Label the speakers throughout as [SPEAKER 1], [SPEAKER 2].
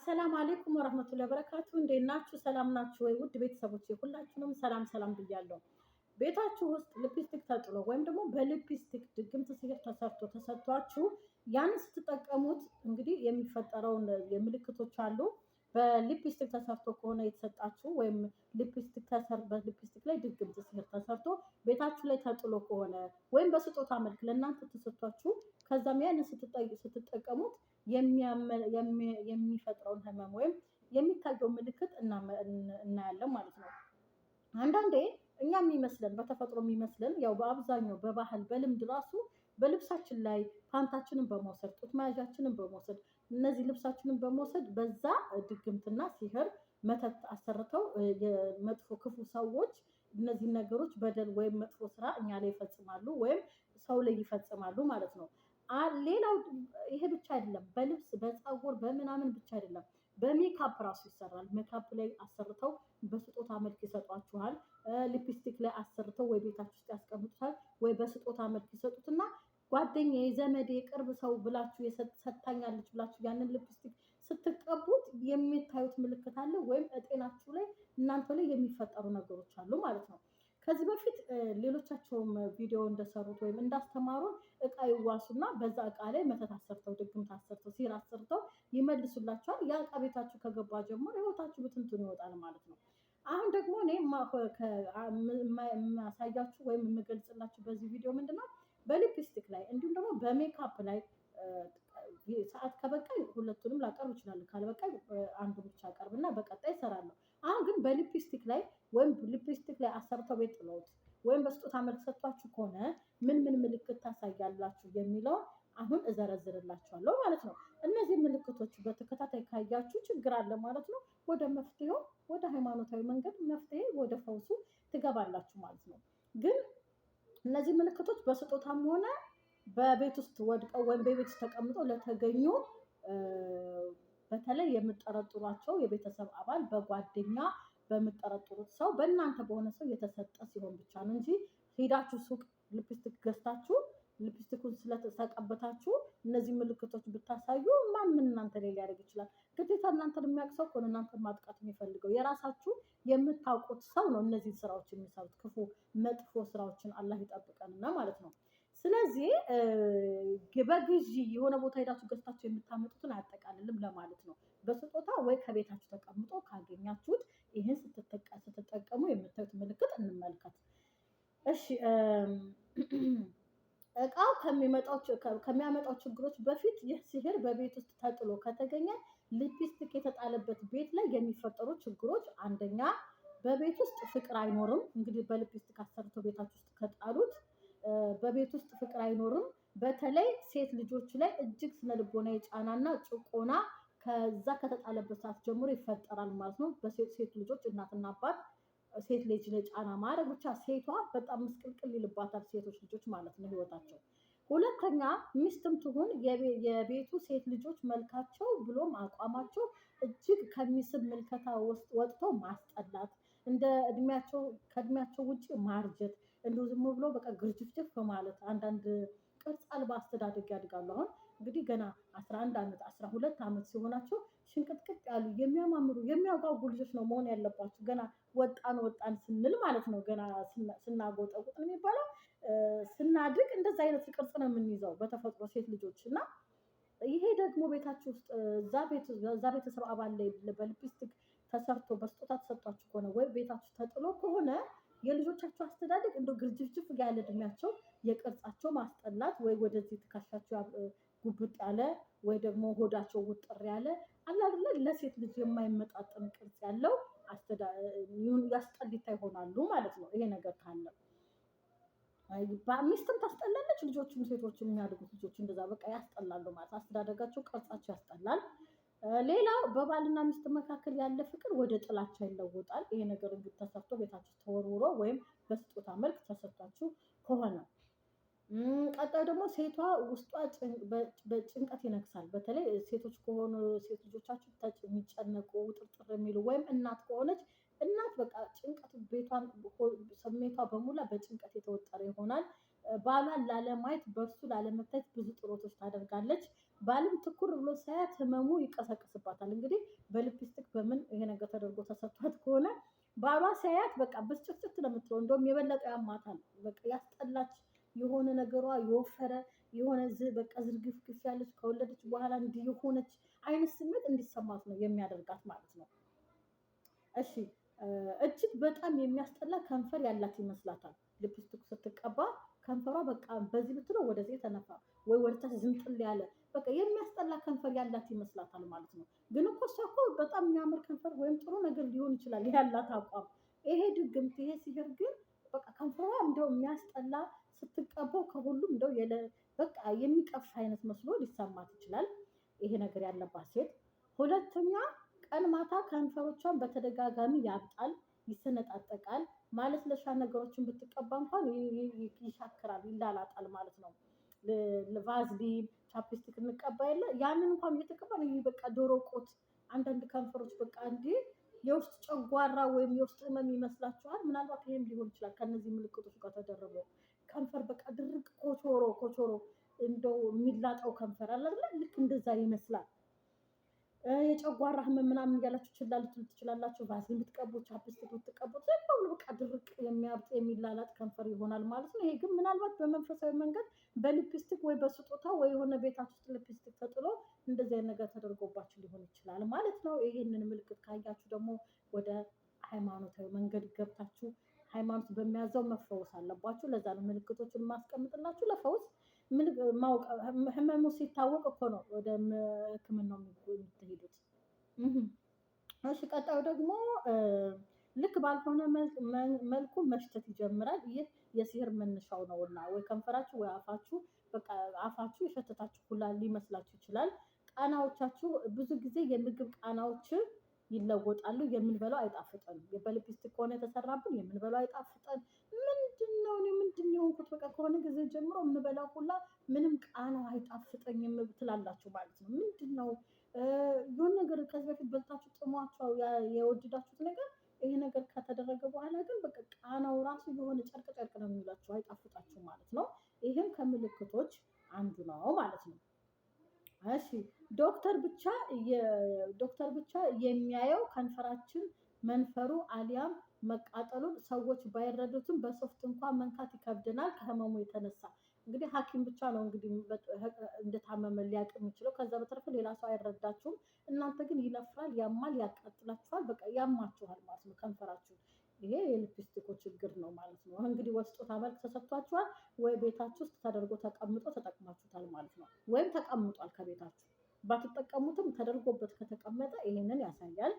[SPEAKER 1] አሰላም አለይኩም ወራህመቱላሂ ወበረካቱ። እንዴት ናችሁ? ሰላም ናችሁ ወይ? ውድ ቤተሰቦቼ ሁላችሁንም ሰላም ብያለሁ። ቤታችሁ ውስጥ ሊፕስቲክ ተጥሎ ወይም ደግሞ በሊፕስቲክ ድግምት ሲህር ተሰጥቷችሁ ያንን ስትጠቀሙት እንግዲህ የሚፈጠረውን የምልክቶች አሉ። በሊፕስቲክ ተሰርቶ ከሆነ የተሰጣችሁ ወይም በሊፕስቲክ ላይ ድግምት ሲህር ተሰርቶ ቤታችሁ ላይ ተጥሎ ከሆነ ወይም በስጦታ መልክ ለእናንተ ተሰጥቷችሁ ከዛም ያንን ስትጠቀሙት የሚፈጥረውን ህመም ወይም የሚታየው ምልክት እናያለን ማለት ነው። አንዳንዴ እኛ የሚመስለን በተፈጥሮ የሚመስለን ያው በአብዛኛው በባህል በልምድ ራሱ በልብሳችን ላይ ፓንታችንን በመውሰድ ጡት መያዣችንን በመውሰድ እነዚህ ልብሳችንን በመውሰድ በዛ ድግምትና ሲህር መተት አሰርተው የመጥፎ ክፉ ሰዎች እነዚህ ነገሮች በደል ወይም መጥፎ ስራ እኛ ላይ ይፈጽማሉ ወይም ሰው ላይ ይፈጽማሉ ማለት ነው። ሌላው ይሄ ብቻ አይደለም። በልብስ በፀጉር በምናምን ብቻ አይደለም። በሜካፕ ራሱ ይሰራል። ሜካፕ ላይ አሰርተው በስጦታ መልክ ይሰጧችኋል። ሊፕስቲክ ላይ አሰርተው ወይ ቤታችሁ ውስጥ ያስቀምጡታል ወይ በስጦታ መልክ ይሰጡትና ጓደኛዬ፣ ዘመዴ፣ ቅርብ ሰው ብላችሁ ሰጥታኛለች ብላችሁ ያንን ሊፕስቲክ ስትቀቡት የሚታዩት ምልክት አለ ወይም ጤናችሁ ላይ እናንተ ላይ የሚፈጠሩ ነገሮች አሉ ማለት ነው። ከዚህ በፊት ሌሎቻቸውም ቪዲዮ እንደሰሩት ወይም እንዳስተማሩን እቃ ይዋሱና በዛ እቃ ላይ መተት አሰርተው ድግምት አሰርተው ሲህር አሰርተው ይመልሱላችኋል። ያ እቃ ቤታችሁ ከገባ ጀምሮ ህይወታችሁ ብትንትን ይወጣል ማለት ነው። አሁን ደግሞ እኔ የማሳያችሁ ወይም የምገልጽላችሁ በዚህ ቪዲዮ ምንድነው በሊፕስቲክ ላይ እንዲሁም ደግሞ በሜካፕ ላይ ሰዓት ከበቃኝ ሁለቱንም ላቀርብ እችላለሁ። ካልበቃኝ አንዱን ብቻ አቀርብና በቀጣይ እሰራለሁ። አሁን ግን በሊፕስቲክ ላይ ወይም ሊፕስቲክ ላይ አሰርተው ቤት ጥለውት ወይም በስጦታ መልክ ሰጥቷችሁ ከሆነ ምን ምልክት ታሳያላችሁ የሚለውን አሁን እዘረዝርላችኋለሁ ማለት ነው። እነዚህ ምልክቶች በተከታታይ ካያችሁ ችግር አለ ማለት ነው። ወደ መፍትሄው ወደ ሃይማኖታዊ መንገድ መፍትሄ ወደ ፈውሱ ትገባላችሁ ማለት ነው። ግን እነዚህ ምልክቶች በስጦታም ሆነ በቤት ውስጥ ወድቀው ወይም በቤት ውስጥ ተቀምጠው ለተገኙ በተለይ የምጠረጥሯቸው የቤተሰብ አባል በጓደኛ በምጠረጥሩት ሰው በእናንተ በሆነ ሰው የተሰጠ ሲሆን ብቻ ነው እንጂ ሄዳችሁ ሱቅ ሊፕስቲክ ገዝታችሁ ሊፕስቲኩን ስለተቀበታችሁ እነዚህ ምልክቶች ብታሳዩ ምን እናንተ ላይ ሊያደርግ ይችላል? ግዴታ እናንተን የሚያውቅ ሰው እኮ ነው እናንተን ማጥቃት የሚፈልገው። የራሳችሁ የምታውቁት ሰው ነው እነዚህ ስራዎች የሚሰሩት። ክፉ መጥፎ ስራዎችን አላህ ይጠብቀንና ማለት ነው። ስለዚህ በግዢ የሆነ ቦታ ሄዳችሁ ገዝታችሁ የምታመጡትን አያጠቃልልም ለማለት ነው። በስጦታ ወይ ከቤታችሁ ተቀምጦ ካገኛችሁት ይህን ስትጠቀሙ የምታዩት ምልክት እንመልከት። እሺ፣ እቃው ከሚያመጣው ችግሮች በፊት ይህ ሲህር በቤት ውስጥ ተጥሎ ከተገኘ ሊፕስቲክ የተጣለበት ቤት ላይ የሚፈጠሩ ችግሮች፣ አንደኛ በቤት ውስጥ ፍቅር አይኖርም። እንግዲህ በሊፕስቲክ አሰርተው ቤታችሁ ውስጥ ከጣሉት በቤት ውስጥ ፍቅር አይኖርም። በተለይ ሴት ልጆች ላይ እጅግ ስነልቦናዊ ጫናና ጭቆና ከዛ ከተጣለበት ሰዓት ጀምሮ ይፈጠራል ማለት ነው። በሴት ልጆች እናትና አባት ሴት ልጅ ላይ ጫና ማድረግ ብቻ ሴቷ በጣም ምስቅልቅል ይልባታል፣ ሴቶች ልጆች ማለት ነው ህይወታቸው። ሁለተኛ ሚስትም ትሁን የቤቱ ሴት ልጆች መልካቸው ብሎም አቋማቸው እጅግ ከሚስብ ምልከታ ውስጥ ወጥቶ ማስጠላት፣ እንደ ከእድሜያቸው ውጪ ማርጀት፣ እንዲሁ ዝም ብሎ በቃ ግርጅፍጅፍ ማለት አንዳንድ ቅርጽ አልባ አስተዳደግ ያድጋሉ። አሁን እንግዲህ ገና 11 ዓመት 12 ዓመት ሲሆናቸው ሽንቅጥቅጥ ያሉ የሚያማምሩ የሚያጓጉ ልጆች ነው መሆን ያለባቸው። ገና ወጣን ስንል ማለት ነው። ገና ስናጎጠቁጥ ነው የሚባለው። ስናድግ እንደዛ አይነት ቅርጽ ነው የምንይዘው በተፈጥሮ ሴት ልጆች እና ይሄ ደግሞ ቤታችሁ ውስጥ እዛ ቤተሰብ አባል ላይ በሊፕስቲክ ተሰርቶ በስጦታ ተሰጥቷችሁ ከሆነ ወይ ቤታችሁ ተጥሎ ከሆነ የልጆቻቸው አስተዳደግ እንደ ግርጅፍጅፍ ያለ እድሜያቸው የቅርጻቸው ማስጠላት ወይ ወደዚህ ትከሻቸው ጉብጥ ያለ ወይ ደግሞ ሆዳቸው ውጥር ያለ አለ አይደለ ለሴት ልጅ የማይመጣጠን ቅርጽ ያለው ያስጠሊታ ይሆናሉ ማለት ነው። ይሄ ነገር ካለ ሚስትም ታስጠላለች፣ ልጆችም ሴቶችም የሚያድጉት ልጆች እንደዛ በቃ ያስጠላሉ ማለት አስተዳደጋቸው ቅርጻቸው ያስጠላል። ሌላው በባልና ሚስት መካከል ያለ ፍቅር ወደ ጥላቻ ይለወጣል። ይሄ ነገር እንግዲህ ተሰርቶ ቤታችሁ ተወርውሮ ወይም በስጦታ መልክ ተሰጥቷችሁ ከሆነ ቀጣዩ ደግሞ ሴቷ ውስጧ በጭንቀት ይነግሳል። በተለይ ሴቶች ከሆኑ ሴት ልጆቻችሁ የሚጨነቁ ውጥርጥር የሚሉ ወይም እናት ከሆነች እናት በቃ ጭንቀት ቤቷን ስሜቷ በሙላ በጭንቀት የተወጠረ ይሆናል። ባሏን ላለማየት በእርሱ ላለመታየት ብዙ ጥረቶች ታደርጋለች። ባልም ትኩር ብሎ ሳያት ህመሙ ይቀሰቅስባታል። እንግዲህ ተሰጥቷት ከሆነ ባሏ ሲያያት በቃ ብስጭት ነው የምትለው። እንደውም የበለጠ ያማታል። በቃ ያስጠላች የሆነ ነገሯ የወፈረ የሆነ በቃ ዝርግፍግፍ ያለች ከወለደች በኋላ እንዲህ የሆነች አይነት ስሜት እንዲሰማት ነው የሚያደርጋት ማለት ነው። እሺ እጅግ በጣም የሚያስጠላ ከንፈር ያላት ይመስላታል። ሊፕስቲክ ስትቀባ ከንፈሯ በቃ በዚህ ብትለው ወደዚህ የተነፋ ወይ ወደታች ዝንጥል ያለ በቃ የሚያስጠላ ከንፈር ያላት ይመስላታል ማለት ነው። ግን እኮ እሷ እኮ በጣም የሚያምር ከንፈር ወይም ጥሩ ነገር ሊሆን ይችላል ያላት አቋም። ይሄ ድግምት ይሄ ሲህር ግን በቃ ከንፈሯ እንደው የሚያስጠላ ስትቀባው ከሁሉም እንደው በቃ የሚቀፍ አይነት መስሎ ሊሰማት ይችላል። ይሄ ነገር ያለባት ሴት። ሁለተኛ ቀን ማታ ከንፈሮቿን በተደጋጋሚ ያብጣል፣ ይሰነጣጠቃል። ማለስለሻ ነገሮችን ብትቀባ እንኳን ይሻክራል፣ ይላላጣል ማለት ነው። ቫዝሊን ቻፕስቲክ እንቀባ የለ ያንን እንኳን እየተቀባን ይሄ በቃ ዶሮ ቆት አንዳንድ ከንፈሮች በቃ እንዲ የውስጥ ጨጓራ ወይም የውስጥ ህመም ይመስላችኋል? ምናልባት ይሄም ሊሆን ይችላል ከነዚህ ምልክቶች ጋር ተደረበው ከንፈር በቃ ድርቅ ኮቾሮ እንደው የሚላጠው ከንፈር አለ አይደል? ልክ እንደዛ ይመስላል። የጨጓራ ህመም ምናምን እያላችሁ ችላ ልትሉ ትችላላችሁ። ቫዝሊን ብትቀቡ ቻፕስቲክ ብትቀቡ ሁሉ በቃ ድርቅ የሚያብጥ የሚላላጥ ከንፈር ይሆናል ማለት ነው። ይሄ ግን ምናልባት በመንፈሳዊ መንገድ በሊፕስቲክ ወይ በስጦታ ወይ የሆነ ቤታችሁ ውስጥ ሊፕስቲክ ተጥሎ እንደዚህ አይነት ነገር ተደርጎባችሁ ሊሆን ይችላል ማለት ነው። ይሄንን ምልክት ካያችሁ ደግሞ ወደ ሃይማኖታዊ መንገድ ገብታችሁ ሃይማኖት በሚያዘው መፈወስ አለባችሁ። ለዛ ነው ምልክቶችን ማስቀምጥላችሁ ለፈውስ ማወቅ ህመሙ ሲታወቅ እኮ ነው ወደ ህክምናው የምትሄዱት። እሺ ቀጣዩ ደግሞ ልክ ባልሆነ መልኩ መሽተት ይጀምራል። ይህ የሲህር መነሻው ነውና ወይ ከንፈራችሁ ወይ አፋችሁ በቃ አፋችሁ የሸተታችሁ ሁላ ሊመስላችሁ ይችላል። ቃናዎቻችሁ ብዙ ጊዜ የምግብ ቃናዎች ይለወጣሉ። የምንበላው አይጣፍጠን። በሊፕስቲክ ከሆነ የተሰራብን የምንበላው አይጣፍጠን። ምንድን የሆንኩት በቃ ከሆነ ጊዜ ጀምሮ የምበላው ሁላ ምንም ቃናው አይጣፍጠኝም ትላላችሁ ማለት ነው። ምንድነው የሆነ ነገር ከዚህ በፊት በልታችሁ ጥሟችሁ የወደዳችሁት ነገር ይሄ ነገር ከተደረገ በኋላ ግን በቃ ቃናው ራሱ የሆነ ጨርቅ ነው የሚላችሁ አይጣፍጣችሁ ማለት ነው። ይሄም ከምልክቶች አንዱ ነው ማለት ነው። እሺ ዶክተር ብቻ የሚያየው ከንፈራችን መንፈሩ አሊያም መቃጠሉን ሰዎች ባይረዱትም በሶፍት እንኳን መንካት ይከብደናል ከህመሙ የተነሳ። እንግዲህ ሐኪም ብቻ ነው እንግዲህ እንደታመመ ሊያውቅ የሚችለው። ከዛ በተረፈ ሌላ ሰው አይረዳችሁም። እናንተ ግን ይነፍራል፣ ያማል፣ ያቃጥላችኋል፣ በቃ ያማችኋል ማለት ነው ከንፈራችሁ። ይሄ የሊፕስቲኩ ችግር ነው ማለት ነው። እንግዲህ በስጦታ መልክ ተሰጥቷችኋል ወይ ቤታችሁ ውስጥ ተደርጎ ተቀምጦ ተጠቅማችሁታል ማለት ነው። ወይም ተቀምጧል ከቤታችሁ ባትጠቀሙትም ተደርጎበት ከተቀመጠ ይሄንን ያሳያል።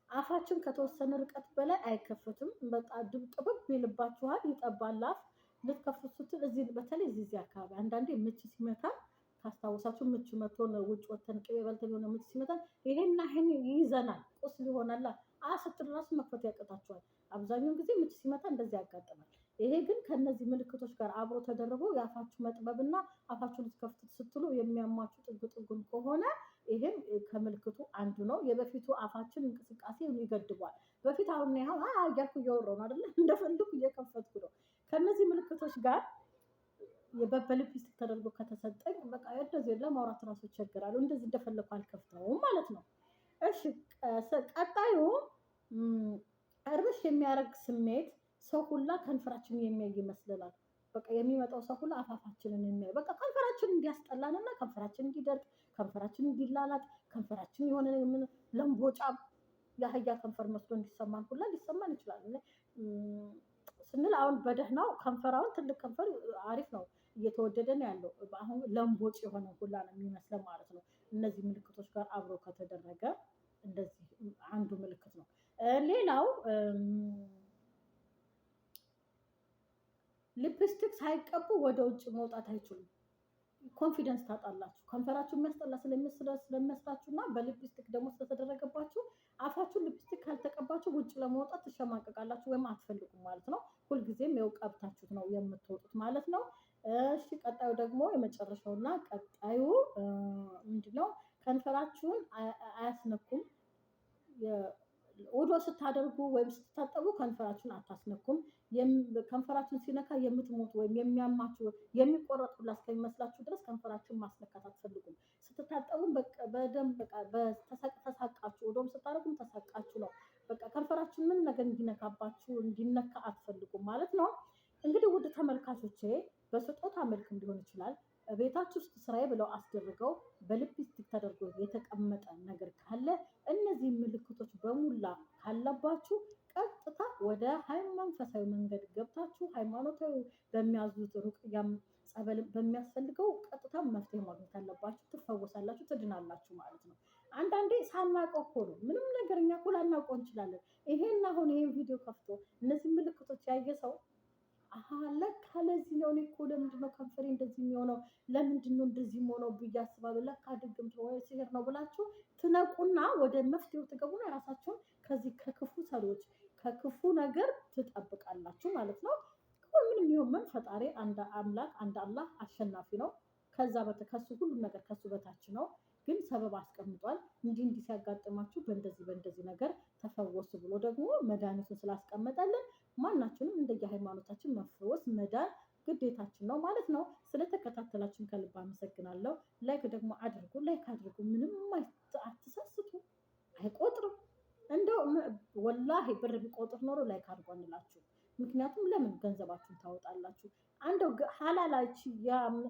[SPEAKER 1] አፋችን ከተወሰነ ርቀት በላይ አይከፈትም። በጣም ጥብብ ይልባችኋል፣ ይጠባል አፍ። ልትከፍቱ ስትል እዚህ በተለይ እዚህ አካባቢ አንዳንዴ ምች ሲመታ ካስታወሳችሁ ምች መቶን ውጭ ወተን ቅቤ በልተን የሆነ ምች ሲመታን ይሄን ይይዘናል፣ ቁስል ይሆናል። ስትል ራሱ መክፈት ያቅታችኋል። አብዛኛውን ጊዜ ምች ሲመታ እንደዚህ ያጋጥማል። ይሄ ግን ከነዚህ ምልክቶች ጋር አብሮ ተደርቦ የአፋችሁ መጥበብና አፋችሁ ልትከፍቱት ስትሉ የሚያማችሁ ጥጉን ከሆነ ይሄም ከምልክቱ አንዱ ነው። የበፊቱ አፋችን እንቅስቃሴ ይገድቧል። በፊት አሁን ያው እያልኩ እያወራሁ ነው አይደለ? እንደፈለኩ እየከፈትኩ ነው። ከነዚህ ምልክቶች ጋር በሊፕስቲክ ተደርጎ ከተሰጠኝ በቃ እንደዚህ ለማውራት ራሱ ይቸግራሉ። እንደዚህ እንደፈለኩ አልከፍተውም ማለት ነው። እሺ ቀጣዩ እርብሽ የሚያደርግ ስሜት ሰው ሁላ ከንፈራችንን የሚያይ ይመስለናል። በቃ የሚመጣው ሰው ሁላ አፋፋችንን የሚያይ በቃ ከንፈራችን እንዲያስጠላንና ከንፈራችን እንዲደርቅ ከንፈራችን እንዲላላጥ ከንፈራችን የሆነ ለምቦጫ የአህያ ከንፈር መስሎ እንዲሰማን ሁላ ሊሰማን ይችላል ስንል አሁን በደህናው ከንፈራውን ትልቅ ከንፈር አሪፍ ነው እየተወደደ ነው ያለው። አሁን ለምቦጭ የሆነ ሁላ ነው የሚመስለው ማለት ነው። እነዚህ ምልክቶች ጋር አብሮ ከተደረገ እንደዚህ አንዱ ምልክት ነው። ሌላው ሊፕስቲክ ሳይቀቡ ወደ ውጭ መውጣት አይችሉም። ኮንፊደንስ ታጣላችሁ። ከንፈራችሁ የሚያስጠላ ስለሚመስላችሁ እና በሊፕስቲክ ደግሞ ስለተደረገባችሁ አፋችሁ ሊፕስቲክ ካልተቀባችሁ ውጭ ለመውጣት ትሸማቀቃላችሁ ወይም አትፈልጉም ማለት ነው። ሁልጊዜም ያው ቀብታችሁት ነው የምትወጡት ማለት ነው። እሺ ቀጣዩ ደግሞ የመጨረሻውና ቀጣዩ ምንድነው? ከንፈራችሁን አያስነኩም። ውዶ ስታደርጉ ወይም ስትታጠቡ ከንፈራችሁን አታስነኩም። ከንፈራችሁን ሲነካ የምትሞቱ ወይም የሚያማችሁ የሚቆረጥ ሁላ እስከሚመስላችሁ ድረስ ከንፈራችሁን ማስነካት አትፈልጉም። ስትታጠቡም በደንብ ተሳቃችሁ፣ ውዶም ስታደርጉም ተሳቃችሁ ነው። በቃ ከንፈራችሁን ምን ነገር እንዲነካ አትፈልጉም ማለት ነው። እንግዲህ ውድ ተመልካቾቼ በስጦታ መልክም ሊሆን ይችላል ቤታችሁ ውስጥ ስራዬ ብለው አስደርገው በሊፕስቲክ ተደርጎ የተቀመጠ ነገር ካለ እነዚህ ምልክቶች በሙላ ካለባችሁ ቀጥታ ወደ መንፈሳዊ መንገድ ገብታችሁ ሃይማኖታዊ በሚያዙት ሩቅያም ጸበል በሚያስፈልገው ቀጥታ መፍትሄ ማግኘት አለባችሁ። ትፈወሳላችሁ፣ ትድናላችሁ ማለት ነው። አንዳንዴ ሳናውቀው እኮ ነው ምንም ነገር እኛ እኮ ላናውቀው እንችላለን። ይሄን ቪዲዮ ከፍቶ እነዚህ ምልክቶች ያየ ሰው ለካ ለዚህ ነው እኔ እኮ ለምንድን ነው ከንፈሬ እንደዚህ የሚሆነው ለምንድን ነው እንደዚህ የሚሆነው ብዬ አስባለሁ። ለካ ድግምት ወይ ሲህር ነው ብላችሁ ትነቁና ወደ መፍትሄው ትገቡና ራሳችሁን ከዚህ ከክፉ ሰዎች ከክፉ ነገር ትጠብቃላችሁ ማለት ነው። ምንም ይሁን ምን ፈጣሪ አንድ አምላክ አንድ አላህ አሸናፊ ነው። ከሱ ሁሉም ነገር ከሱ በታች ነው። ግን ሰበብ አስቀምጧል። እንዲህ ሲያጋጥማችሁ በእንደዚህ ነገር ተፈወሱ ብሎ ደግሞ መድኃኒቱን ስላስቀመጠልን ማናችንም እንደየሃይማኖታችን መፈወስ መዳን ግዴታችን ነው ማለት ነው። ስለተከታተላችሁን ከልብ አመሰግናለሁ። ላይክ ደግሞ አድርጉ፣ ምንም አትሰስቱ፣ አይቆጥርም። እንደው ወላሂ ብር ቢቆጥር ኖሮ ላይክ አድርጉ አንላችሁ። ምክንያቱም ለምን ገንዘባችሁን ታወጣላችሁ? አንደው ሀላላች የ5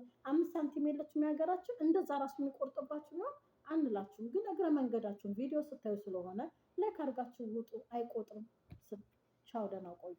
[SPEAKER 1] ሳንቲም የለችም የሀገራችን እንደዛ ራሱ የሚቆርጥባችሁ ነው አንላችሁም። ግን እግረ መንገዳችሁን ቪዲዮ ስታዩ ስለሆነ ላይክ አድርጋችሁ ውጡ፣ አይቆጥርም። ቻው፣ ደህና ቆዩ።